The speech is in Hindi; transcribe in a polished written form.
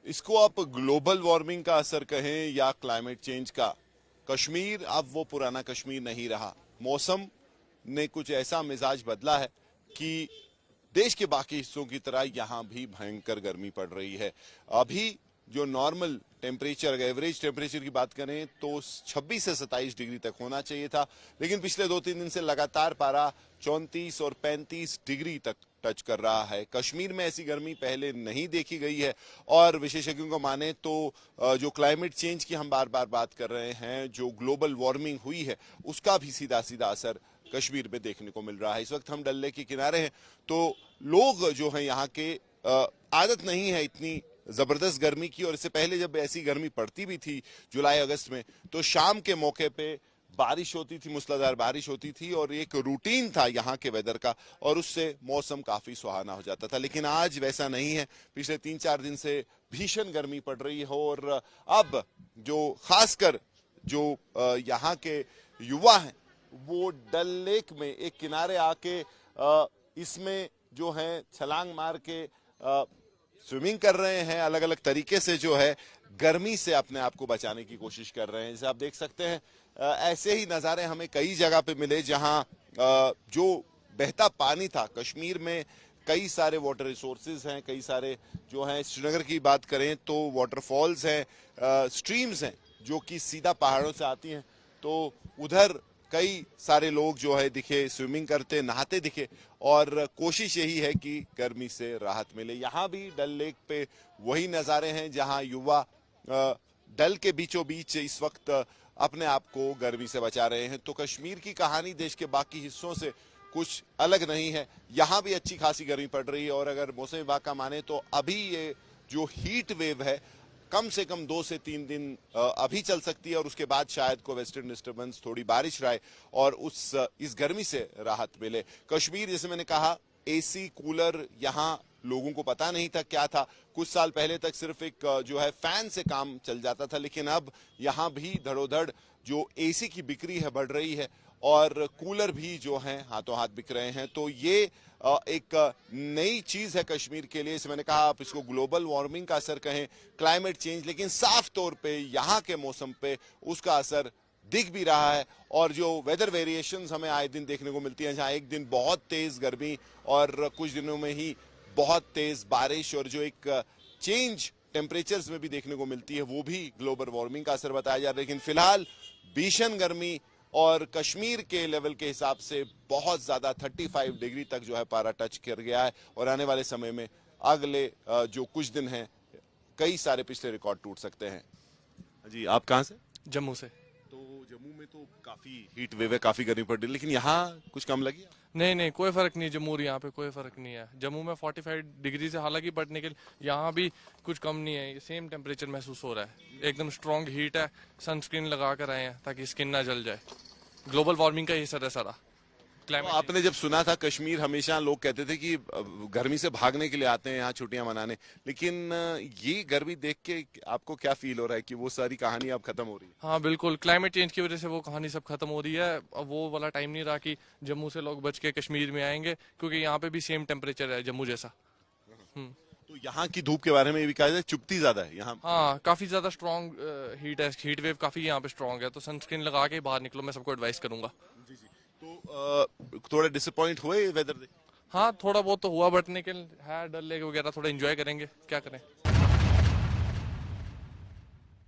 इसको आप ग्लोबल वार्मिंग का असर कहें या क्लाइमेट चेंज का, कश्मीर अब वो पुराना कश्मीर नहीं रहा। मौसम ने कुछ ऐसा मिजाज बदला है कि देश के बाकी हिस्सों की तरह यहां भी भयंकर गर्मी पड़ रही है। अभी जो नॉर्मल टेम्परेचर, एवरेज टेम्परेचर की बात करें तो 26 से 27 डिग्री तक होना चाहिए था, लेकिन पिछले 2-3 दिन से लगातार पारा 34 और 35 डिग्री तक टच कर रहा है। कश्मीर में ऐसी गर्मी पहले नहीं देखी गई है और विशेषज्ञों को माने तो जो क्लाइमेट चेंज की हम बार बार बात कर रहे हैं, जो ग्लोबल वार्मिंग हुई है, उसका भी सीधा सीधा असर कश्मीर में देखने को मिल रहा है। इस वक्त हम डल लेक के किनारे हैं तो लोग जो हैं यहाँ के, आदत नहीं है इतनी जबरदस्त गर्मी की, और इससे पहले जब ऐसी गर्मी पड़ती भी थी जुलाई अगस्त में तो शाम के मौके पे बारिश होती थी, मूसलाधार बारिश होती थी और एक रूटीन था यहाँ के वेदर का, और उससे मौसम काफी सुहाना हो जाता था। लेकिन आज वैसा नहीं है। पिछले 3-4 दिन से भीषण गर्मी पड़ रही है और अब जो खासकर जो यहाँ के युवा हैं वो डल लेक में एक किनारे आके इसमें जो है छलांग मार के स्विमिंग कर रहे हैं, अलग अलग तरीके से जो है गर्मी से अपने आप को बचाने की कोशिश कर रहे हैं। जैसे आप देख सकते हैं, ऐसे ही नज़ारे हमें कई जगह पे मिले जहां जो बहता पानी था। कश्मीर में कई सारे वाटर रिसोर्सेज हैं, कई सारे जो हैं, श्रीनगर की बात करें तो वाटरफॉल्स हैं, स्ट्रीम्स हैं जो कि सीधा पहाड़ों से आती हैं। तो उधर कई सारे लोग जो है दिखे, स्विमिंग करते, नहाते दिखे, और कोशिश यही है कि गर्मी से राहत मिले। यहाँ भी डल लेक पे वही नज़ारे हैं जहाँ युवा डल के बीचों बीच इस वक्त अपने आप को गर्मी से बचा रहे हैं। तो कश्मीर की कहानी देश के बाकी हिस्सों से कुछ अलग नहीं है। यहाँ भी अच्छी खासी गर्मी पड़ रही है और अगर मौसम विभाग का माने तो अभी ये जो हीट वेव है कम से कम 2 से 3 दिन अभी चल सकती है और उसके बाद शायद को वेस्टर्न डिस्टर्बेंस, थोड़ी बारिश रहे और इस गर्मी से राहत मिले। कश्मीर, जैसे मैंने कहा, एसी कूलर यहाँ लोगों को पता नहीं था क्या था। कुछ साल पहले तक सिर्फ एक जो है फैन से काम चल जाता था, लेकिन अब यहाँ भी धड़ोधड़ जो एसी की बिक्री है बढ़ रही है और कूलर भी जो हैं हाथों हाथ बिक रहे हैं। तो ये एक नई चीज है कश्मीर के लिए। इसे मैंने कहा आप इसको ग्लोबल वार्मिंग का असर कहें, क्लाइमेट चेंज, लेकिन साफ तौर पे यहाँ के मौसम पे उसका असर दिख भी रहा है। और जो वेदर वेरिएशंस हमें आए दिन देखने को मिलती हैं, जहाँ एक दिन बहुत तेज गर्मी और कुछ दिनों में ही बहुत तेज बारिश, और जो एक चेंज टेम्परेचर्स में भी देखने को मिलती है, वो भी ग्लोबल वार्मिंग का असर बताया जा रहा है। लेकिन फिलहाल भीषण गर्मी और कश्मीर के लेवल के हिसाब से बहुत ज्यादा 35 डिग्री तक जो है पारा टच कर गया है और आने वाले समय में अगले जो कुछ दिन हैं कई सारे पिछले रिकॉर्ड टूट सकते हैं। जी, आप कहाँ से? जम्मू से। तो जम्मू में तो काफी हीट वेव है, काफी गर्मी पड़ रही है, लेकिन यहाँ कुछ कम लगी? नहीं नहीं, कोई फर्क नहीं। जम्मू और यहाँ पे कोई फर्क नहीं है। जम्मू में 45 डिग्री से हालांकि बढ़ने के लिए यहाँ भी कुछ कम नहीं है, सेम टेम्परेचर महसूस हो रहा है। एकदम स्ट्रॉन्ग हीट है। सनस्क्रीन लगा कर आए हैं ताकि स्किन ना जल जाए। ग्लोबल वार्मिंग का ये असर है सारा। तो आपने जब सुना था कश्मीर, हमेशा लोग कहते थे कि गर्मी से भागने के लिए आते हैं यहाँ छुट्टियां मनाने, लेकिन ये गर्मी देख के आपको क्या फील हो रहा है कि वो सारी कहानी अब खत्म हो रही है? हाँ बिल्कुल, क्लाइमेट चेंज की वजह से वो कहानी सब खत्म हो रही है। अब वो वाला टाइम नहीं रहा कि जम्मू से लोग बच के कश्मीर में आएंगे, क्योंकि यहाँ पे भी सेम टेम्परेचर है जम्मू जैसा। तो यहाँ की धूप के बारे में भी कहा जाए, चुभती ज्यादा है यहाँ? हाँ, काफी ज्यादा स्ट्रॉन्ग हीट है, हीट वेव काफी यहाँ पे स्ट्रॉन्ग है, तो सनस्क्रीन लगा के बाहर निकलो, मैं सबको एडवाइस करूंगा। जी जी। तो थोड़ा डिसअपॉइंट हुए वेदर देख? हाँ थोड़ा बहुत तो हुआ, बट निकल है डल लेक वगैरह, थोड़ा एंजॉय करेंगे, क्या करें।